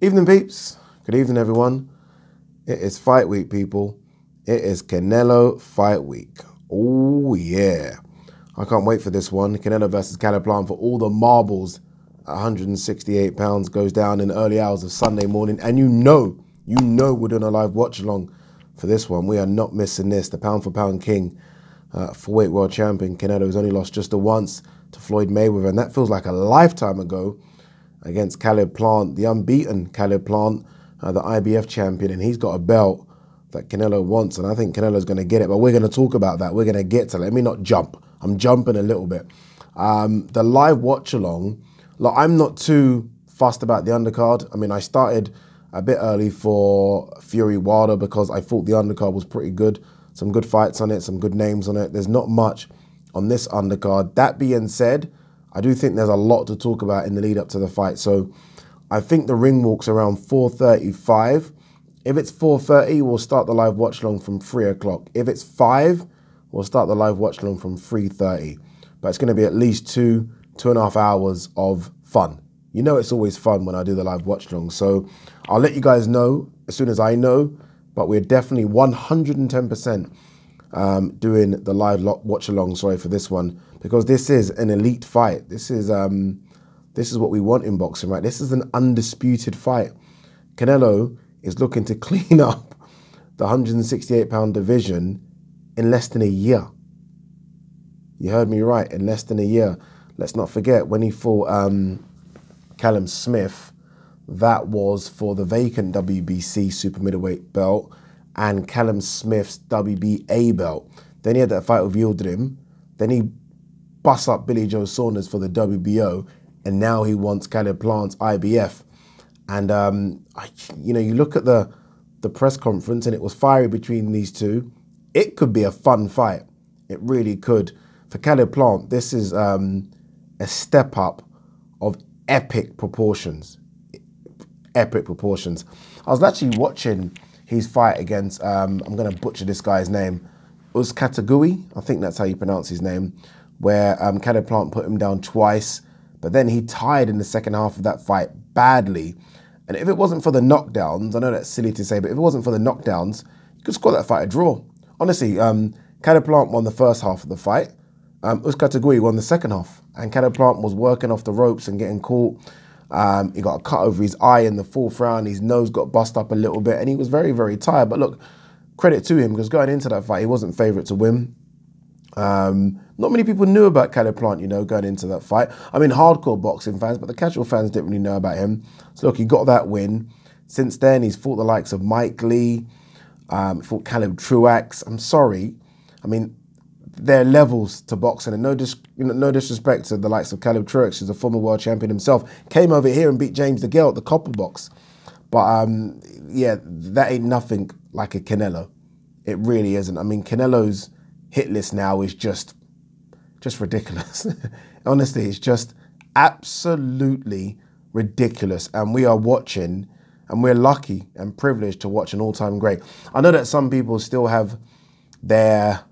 Evening, peeps. Good evening, everyone. It is fight week, people. It is Canelo fight week. Oh, yeah. I can't wait for this one. Canelo versus Caliplan for all the marbles at 168 pounds goes down in the early hours of Sunday morning. And you know we're doing a live watch along for this one. We are not missing this. The pound for pound king, featherweight world champion, Canelo has only lost just the once to Floyd Mayweather. And that feels like a lifetime ago against Caleb Plant, the unbeaten Caleb Plant, the IBF champion. And he's got a belt that Canelo wants. And I think Canelo's going to get it. But we're going to talk about that. We're going to get to it. Let me not jump. I'm jumping a little bit. The live watch along, look, I'm not too fussed about the undercard. I mean, I started a bit early for Fury Wilder because I thought the undercard was pretty good. Some good fights on it, some good names on it. There's not much on this undercard. That being said, I do think there's a lot to talk about in the lead up to the fight. So I think the ring walk's around 4:35. If it's 4:30, we'll start the live watch along from 3 o'clock. If it's 5, we'll start the live watch along from 3:30. But it's going to be at least 2.5 hours of fun. You know it's always fun when I do the live watch along. So I'll let you guys know as soon as I know. But we're definitely 110% doing the live watch along, for this one, because this is an elite fight. This is what we want in boxing, right? This is an undisputed fight. Canelo is looking to clean up the 168-pound division in less than a year. You heard me right, in less than a year. Let's not forget, when he fought Callum Smith, that was for the vacant WBC super middleweight belt and Callum Smith's WBA belt. Then he had that fight with Yildirim. Then he bust up Billy Joe Saunders for the WBO, and now he wants Caleb Plant's IBF. And you look at the press conference, and it was fiery between these two. It could be a fun fight. It really could. For Caleb Plant, this is a step up of epic proportions. Epic proportions. I was actually watching his fight against, I'm going to butcher this guy's name, Uzkatagui, I think that's how you pronounce his name, where Caleb Plant put him down twice, but then he tied in the second half of that fight badly. And if it wasn't for the knockdowns, I know that's silly to say, but if it wasn't for the knockdowns, you could score that fight a draw. Honestly, Caleb Plant won the first half of the fight. Uzkatagui won the second half, and Caleb Plant was working off the ropes and getting caught. He got a cut over his eye in the fourth round. His nose got bust up a little bit, and he was very, very tired. But look, credit to him, because going into that fight, he wasn't favourite to win. Not many people knew about Caleb Plant, going into that fight. I mean, hardcore boxing fans, but the casual fans didn't really know about him. So look, he got that win. Since then, he's fought the likes of Mike Lee, fought Caleb Truax. I'm sorry. I mean, there are levels to boxing, and no disrespect to the likes of Caleb Truax, who's a former world champion himself, came over here and beat James DeGale at the Copper Box. But yeah, that ain't nothing like a Canelo. It really isn't. I mean, Canelo's hit list now is just ridiculous. Honestly, it's just absolutely ridiculous. And we are watching, and we're lucky and privileged to watch an all-time great. I know that some people still have their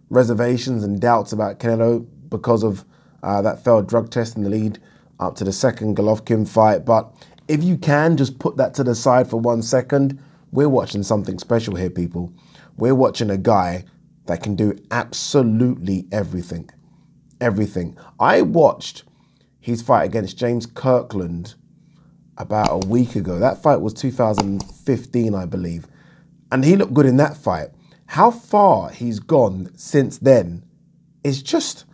reservations and doubts about Canelo because of that failed drug test in the lead up to the second Golovkin fight. But if you can just put that to the side for 1 second, we're watching something special here, people. We're watching a guy that can do absolutely everything. Everything. I watched his fight against James Kirkland about a week ago. That fight was 2015, I believe. And he looked good in that fight. How far he's gone since then is just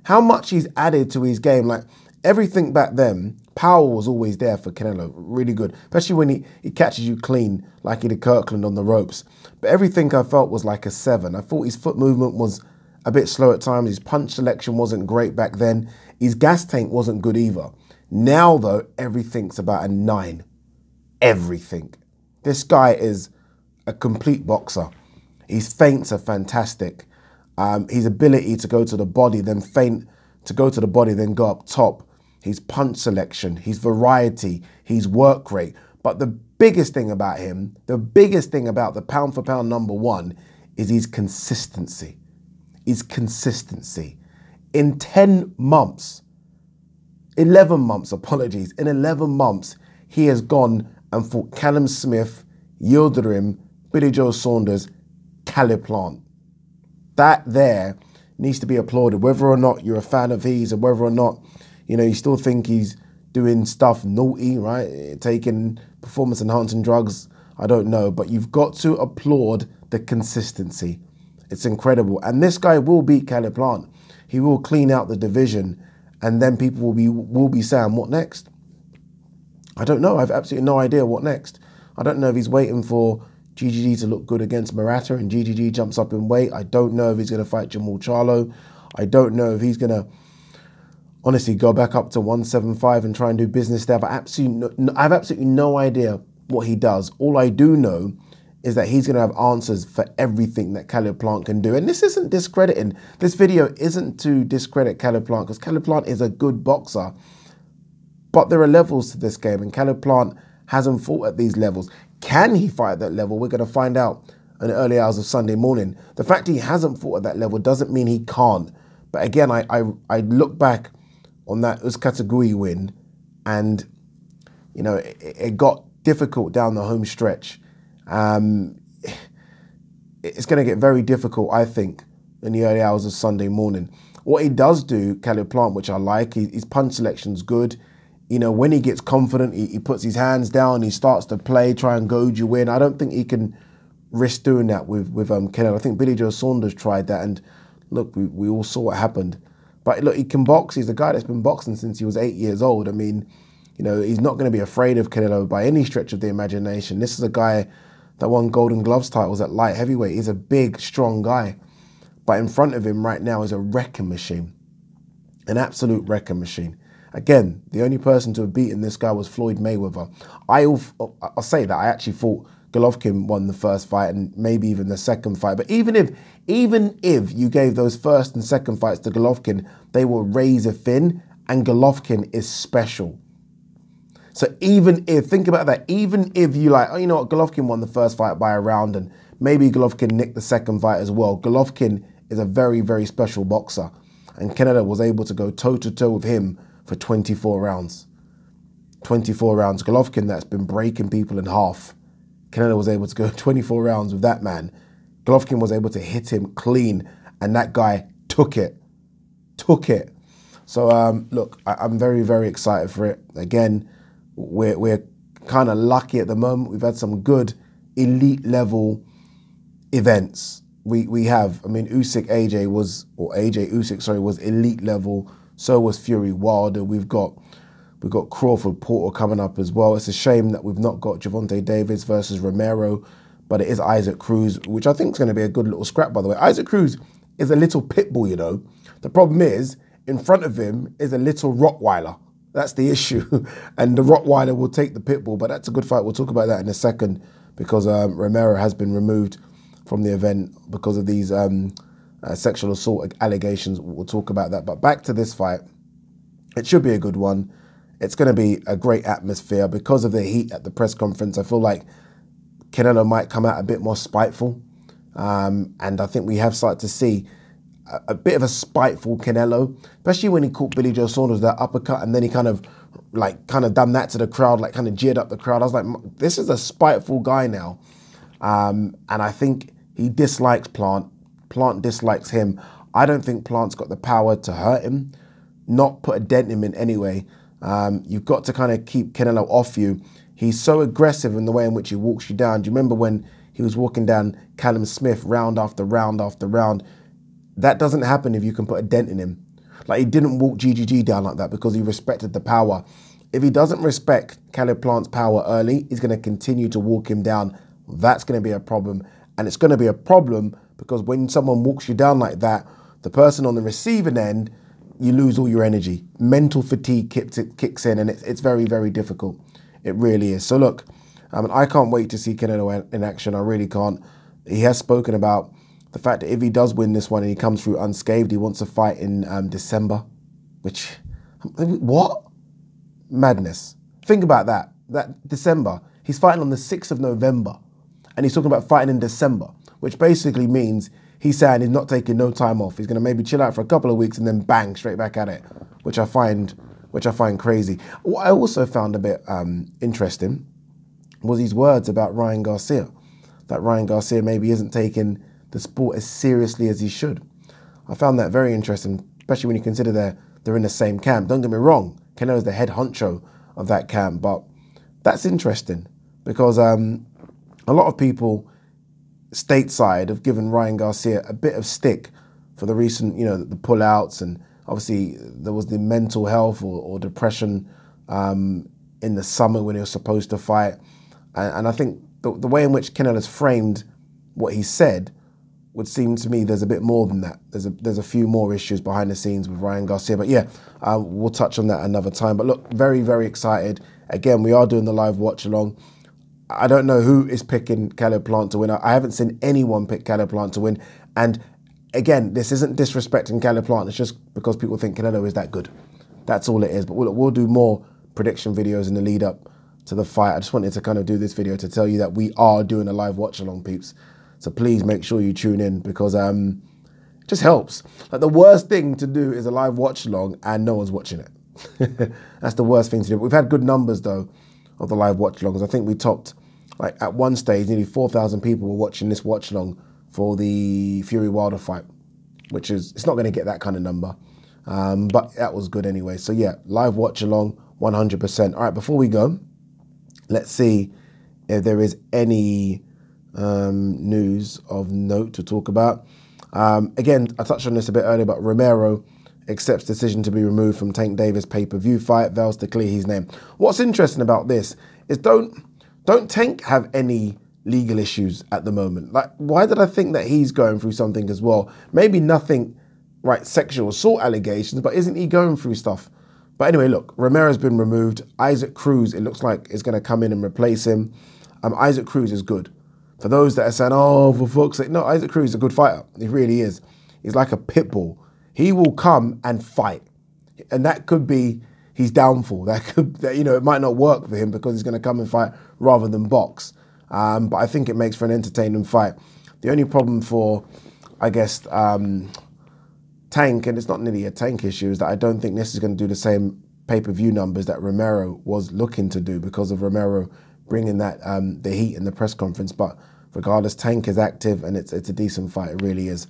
how much he's added to his game. Like, everything back then, power was always there for Canelo, really good, especially when he catches you clean like he did Kirkland on the ropes. But everything I felt was like a 7. I thought his foot movement was a bit slow at times. His punch selection wasn't great back then. His gas tank wasn't good either. Now, though, everything's about a 9. Everything. This guy is a complete boxer. His feints are fantastic. His ability to go to the body, then feint, to go to the body, then go up top. His punch selection, his variety, his work rate. But the biggest thing about him, the biggest thing about the pound for pound #1 is his consistency. His consistency. In 10 months, 11 months, apologies, in 11 months, he has gone and fought Callum Smith, Yildirim, Billy Joe Saunders, Caleb Plant. That there needs to be applauded, whether or not you're a fan of his, or whether or not, you know, you still think he's doing stuff naughty, right? Taking performance enhancing drugs, I don't know, but you've got to applaud the consistency. It's incredible. And this guy will beat Caleb Plant. He will clean out the division, and then people will be saying, what next? I don't know. I have absolutely no idea what next. I don't know if he's waiting for GGG to look good against Murata and GGG jumps up in weight. I don't know if he's going to fight Jamal Charlo. I don't know if he's going to honestly go back up to 175 and try and do business there. But I have absolutely no idea what he does. All I do know is that he's going to have answers for everything that Caleb Plant can do. And this isn't discrediting. This video isn't to discredit Caleb Plant, because Caleb Plant is a good boxer. But there are levels to this game, and Caleb Plant hasn't fought at these levels. Can he fight at that level? We're going to find out in the early hours of Sunday morning. The fact he hasn't fought at that level doesn't mean he can't. But again, I look back on that Uzcategui win, and you know, it got difficult down the home stretch. It's going to get very difficult, I think, in the early hours of Sunday morning. What he does do, Caleb Plant, which I like, his punch selection's good. You know, when he gets confident, he puts his hands down, he starts to play, try and goad you in. I don't think he can risk doing that with Canelo. I think Billy Joe Saunders tried that, and look, we all saw what happened. But look, he can box. He's a guy that's been boxing since he was 8 years old. I mean, you know, he's not going to be afraid of Canelo by any stretch of the imagination. This is a guy that won Golden Gloves titles at light heavyweight. He's a big, strong guy. But in front of him right now is a wrecking machine. An absolute wrecking machine. Again, the only person to have beaten this guy was Floyd Mayweather. I'll say that. I actually thought Golovkin won the first fight and maybe even the second fight. But even if you gave those first and second fights to Golovkin, they were razor thin, and Golovkin is special. So even if, think about that, even if you like, oh, you know what, Golovkin won the first fight by a round and maybe Golovkin nicked the second fight as well. Golovkin is a very, very special boxer. And Canelo was able to go toe-to-toe with him for 24 rounds. 24 rounds. Golovkin, that's been breaking people in half. Canelo was able to go 24 rounds with that man. Golovkin was able to hit him clean, and that guy took it. Took it. So, look, I'm very, very excited for it. Again, we're kind of lucky at the moment. We've had some good elite level events. We have, I mean, AJ Usyk was elite level. So was Fury Wilder. We've got Crawford Porter coming up as well. It's a shame that we've not got Gervonta Davis versus Romero, but it is Isaac Cruz, which I think is going to be a good little scrap, by the way. Isaac Cruz is a little pit bull, you know. The problem is, in front of him is a little Rottweiler. That's the issue. And the Rottweiler will take the pit bull, but that's a good fight. We'll talk about that in a second, because Romero has been removed from the event because of these sexual assault allegations. We'll talk about that. But back to this fight. It should be a good one. It's going to be a great atmosphere. Because of the heat at the press conference, I feel like Canelo might come out a bit more spiteful. And I think we have started to see a bit of a spiteful Canelo, especially when he caught Billy Joe Saunders, that uppercut, and then he kind of done that to the crowd, like kind of jeered up the crowd. I was like, this is a spiteful guy now. And I think he dislikes Plant. Plant dislikes him. I don't think Plant's got the power to hurt him, not put a dent in him in any way. You've got to kind of keep Canelo off you. He's so aggressive in the way in which he walks you down. Do you remember when he was walking down Callum Smith round after round after round? That doesn't happen if you can put a dent in him. Like, he didn't walk GGG down like that because he respected the power. If he doesn't respect Caleb Plant's power early, he's going to continue to walk him down. That's going to be a problem. And it's going to be a problem because when someone walks you down like that, the person on the receiving end, you lose all your energy. Mental fatigue kicks in, and it's very, very difficult. It really is. So look, I can't wait to see Canelo in action. I really can't. He has spoken about the fact that if he does win this one and he comes through unscathed, he wants to fight in December. Which, what? Madness. Think about that. That December. He's fighting on the 6th of November. And he's talking about fighting in December, which basically means he's saying he's not taking no time off. He's going to maybe chill out for a couple of weeks and then bang, straight back at it, which I find crazy. What I also found a bit interesting was his words about Ryan Garcia, that Ryan Garcia maybe isn't taking the sport as seriously as he should. I found that very interesting, especially when you consider they're in the same camp. Don't get me wrong, Canelo's the head honcho of that camp, but that's interesting because a lot of people stateside have given Ryan Garcia a bit of stick for the recent, the pullouts, and obviously there was the mental health or depression in the summer when he was supposed to fight. And I think the way in which Canelo's framed what he said would seem to me there's a bit more than that. There's a few more issues behind the scenes with Ryan Garcia. But yeah, we'll touch on that another time. But look, very, very excited. Again, we are doing the live watch along. I don't know who is picking Caleb Plant to win. I haven't seen anyone pick Caleb Plant to win. And again, this isn't disrespecting Caleb Plant. It's just because people think Canelo is that good. That's all it is. But we'll do more prediction videos in the lead up to the fight. I just wanted to kind of do this video to tell you that we are doing a live watch along, peeps. So please make sure you tune in because it just helps. Like, the worst thing to do is a live watch along and no one's watching it. That's the worst thing to do. We've had good numbers though of the live watch alongs. I think we topped, like, at one stage nearly 4,000 people were watching this watch along for the Fury Wilder fight, which is, it's not going to get that kind of number, but that was good anyway. So yeah, live watch along 100%. All right, before we go, let's see if there is any news of note to talk about. Again, I touched on this a bit earlier, but Romero accepts decision to be removed from Tank Davis pay-per-view fight, vows to clear his name. What's interesting about this is don't Tank have any legal issues at the moment? Like, why did I think that he's going through something as well? Maybe nothing, right, sexual assault allegations, but isn't he going through stuff? But anyway, look, Romero's been removed. Isaac Cruz, it looks like, is going to come in and replace him. Isaac Cruz is good. For those that are saying, oh, for fuck's sake, no, Isaac Cruz is a good fighter. He really is. He's like a pit bull. He will come and fight. And that could be his downfall. It might not work for him because he's going to come and fight rather than box. But I think it makes for an entertaining fight. The only problem for, I guess, Tank, and it's not nearly a Tank issue, is that I don't think this is going to do the same pay-per-view numbers that Romero was looking to do because of Romero bringing that the heat in the press conference. But regardless, Tank is active and it's a decent fight. It really is.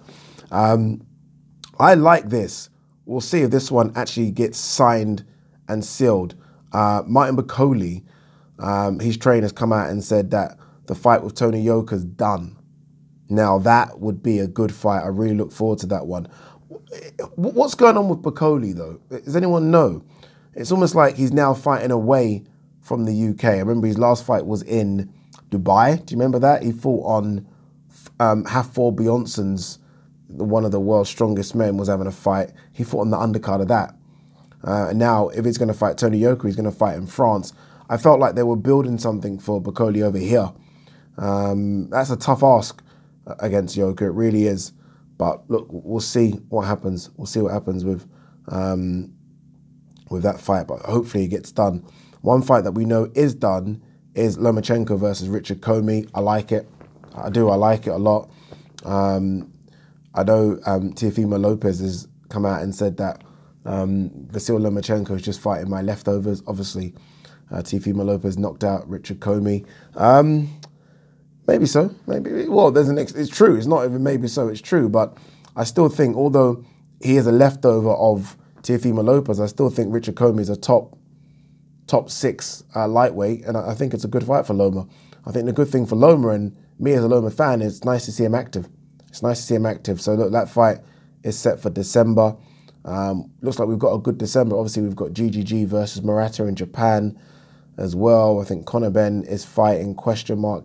I like this. We'll see if this one actually gets signed and sealed. Martin Bakole, his trainer, has come out and said that the fight with Tony Yoka is done. Now that would be a good fight. I really look forward to that one. What's going on with Bakole though? Does anyone know? It's almost like he's now fighting away from the UK. I remember his last fight was in Dubai. Do you remember that? He fought on Hafthor Bjornsson's, one of the world's strongest men, was having a fight. He fought on the undercard of that. And now, if he's going to fight Tony Yoka, he's going to fight in France. I felt like they were building something for Bakole over here. That's a tough ask against Yoka. It really is. But look, we'll see what happens. We'll see what happens with that fight. But hopefully it gets done. One fight that we know is done is Lomachenko versus Richard Comey. I like it. I do. I like it a lot. I know Teofimo Lopez has come out and said that Vasyl Lomachenko is just fighting my leftovers. Obviously, Teofimo Lopez knocked out Richard Comey. Maybe so. Maybe. Well, it's true. It's not even maybe so. It's true. But I still think, although he is a leftover of Teofimo Lopez, I still think Richard Comey is a top 6 lightweight, and I think it's a good fight for Loma. I think the good thing for Loma, and me as a Loma fan, is it's nice to see him active. It's nice to see him active. So look, that fight is set for December. Looks like we've got a good December. Obviously, we've got GGG versus Murata in Japan as well. I think Conor Benn is fighting ?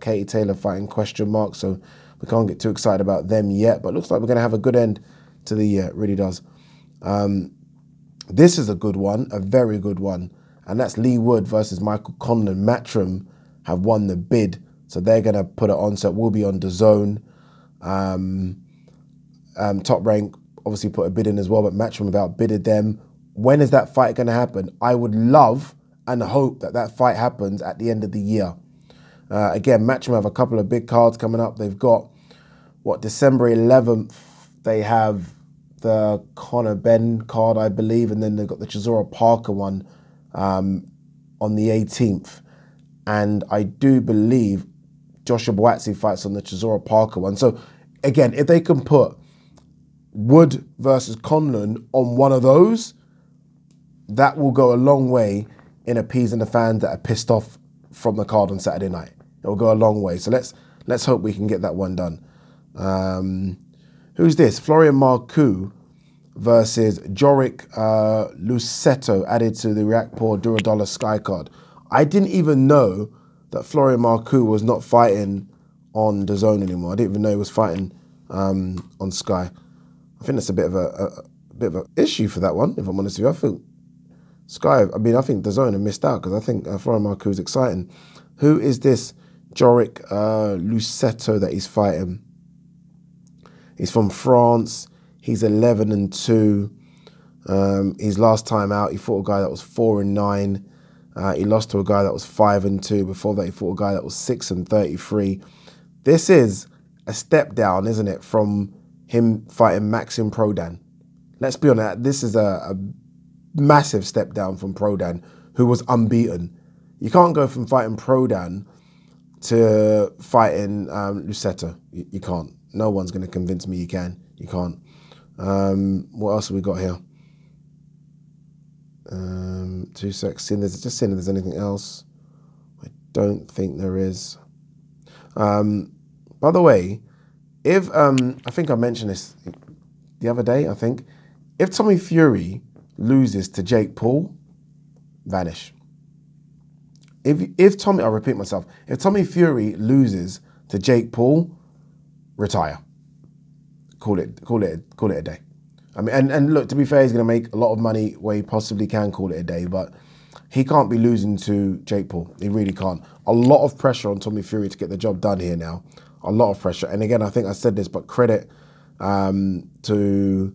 Katie Taylor fighting ? So we can't get too excited about them yet. But it looks like we're going to have a good end to the year. It really does. This is a good one, a very good one. And that's Lee Wood versus Michael Conlan. Matchroom have won the bid, so they're going to put it on. So it will be on DAZN. Top Rank obviously put a bid in as well, but Matchroom have outbidded them. When is that fight going to happen? I would love and hope that that fight happens at the end of the year. Again, Matchroom have a couple of big cards coming up. They've got, December 11th, they have the Conor Benn card, I believe, and then they've got the Chisora Parker one on the 18th. and I do believe Joshua Buatsi fights on the Chisora Parker one. So again, if they can put Wood versus Conlon on one of those, that will go a long way in appeasing the fans that are pissed off from the card on Saturday night. It will go a long way. So let's hope we can get that one done. Who's this? Florian Marcoux versus Jorik Luceto added to the Reactpor Duradollar Sky card. I didn't even know that Florian Marcoux was not fighting on the Zone anymore. I didn't even know he was fighting on Sky. I think that's a bit of an issue for that one, if I'm honest with you. I think Sky, I think the Zone have missed out because I think Florian Marcoux is exciting. Who is this Jorik Luceto that he's fighting? He's from France. He's 11-2. His last time out, he fought a guy that was 4-9. He lost to a guy that was 5-2. Before that, he fought a guy that was 6-33. This is a step down, isn't it, from him fighting Maxim Prodan? Let's be honest, this is a massive step down from Prodan, who was unbeaten. You can't go from fighting Prodan to fighting Luceto. You can't. No one's going to convince me you can. You can't. What else have we got here? 2 secs. Just seeing if there's anything else. I don't think there is. By the way, if I think I mentioned this the other day, I think, if Tommy Fury loses to Jake Paul, vanish. If Tommy, I'll repeat myself, if Tommy Fury loses to Jake Paul, retire. Call it a day. I mean, and look, to be fair, he's going to make a lot of money where he possibly can call it a day, but he can't be losing to Jake Paul. He really can't. A lot of pressure on Tommy Fury to get the job done here now. A lot of pressure. And again, I think I said this, but credit to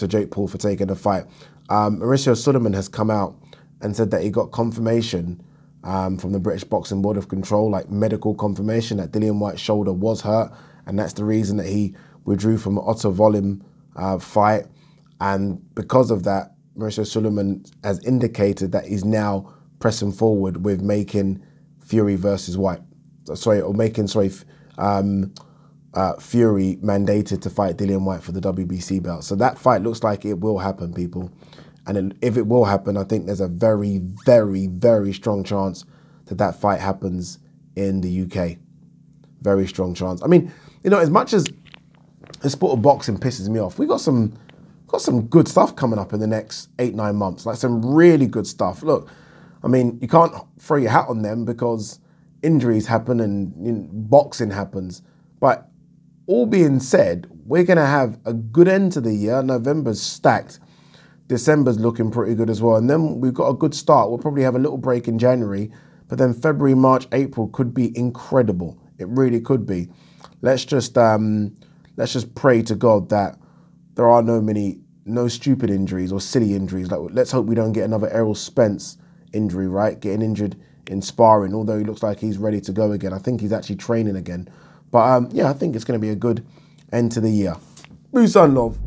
Jake Paul for taking the fight. Mauricio Suleiman has come out and said that he got confirmation from the British Boxing Board of Control, like medical confirmation, that Dillian Whyte's shoulder was hurt, and that's the reason that he withdrew from the Otto Volim fight. And because of that, Mauricio Suleiman has indicated that he's now pressing forward with making Fury versus Whyte. Fury mandated to fight Dillian Whyte for the WBC belt. So that fight looks like it will happen, people. And if it will happen, I think there's a very, very, very strong chance that that fight happens in the UK. Very strong chance. I mean, you know, as much as the sport of boxing pisses me off, we got some good stuff coming up in the next 8-9 months. Like some really good stuff. Look, I mean, you can't throw your hat on them because injuries happen and boxing happens. But all being said, we're going to have a good end to the year. November's stacked. December's looking pretty good as well. And then we've got a good start. We'll probably have a little break in January. But then February, March, April could be incredible. It really could be. Let's just pray to God that there are no stupid injuries or silly injuries. Like, let's hope we don't get another Errol Spence injury, right? Getting injured in sparring, although he looks like he's ready to go again. I think he's actually training again. But yeah, I think it's going to be a good end to the year. Peace and love.